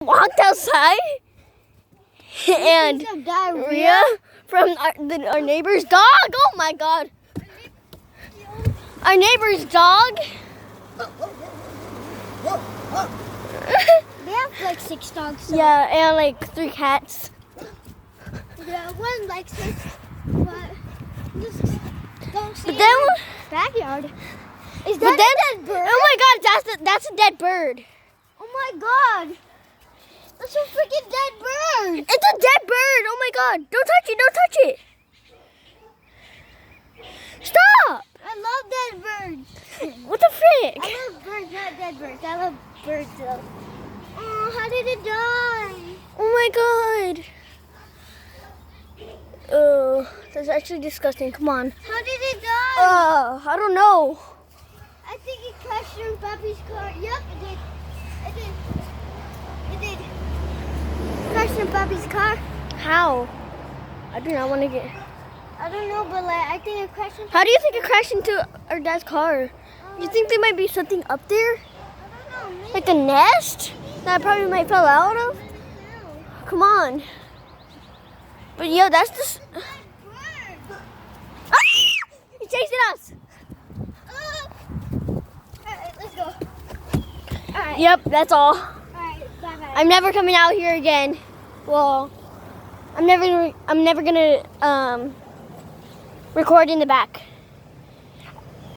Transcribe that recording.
Walked outside and diarrhea from our neighbor's dog. Oh my god. Our neighbor's dog. They have like 6 dogs. So. Yeah, and like 3 cats. Yeah, one likes it, but just don't see But then, backyard. Is but that then, a dead bird? oh my god, that's a dead bird. Oh my god. That's a freaking dead bird. It's a dead bird. Oh my god. Don't touch it. Don't touch it. Stop. I love dead birds. What the frick? I love birds, not dead birds. I love birds though. Oh, how did it die? Oh my god. Oh, that's actually disgusting. Come on. How did it die? I don't know. I think it crashed through Papi's car. Yep, it did. It did. It did. Crashed through Papi's car. How? I do not want to get. I don't know, but like I think it crashed into. How do you think it crashed into our dad's car? You think there might be something up there? I don't know. Maybe. Like a nest that probably might fall out of? Come on. But yo, that's just. Ah! He's chasing us. Alright, let's go. Alright. Yep, that's all. Alright, bye bye. I'm never coming out here again. Well, I'm never gonna record in the back.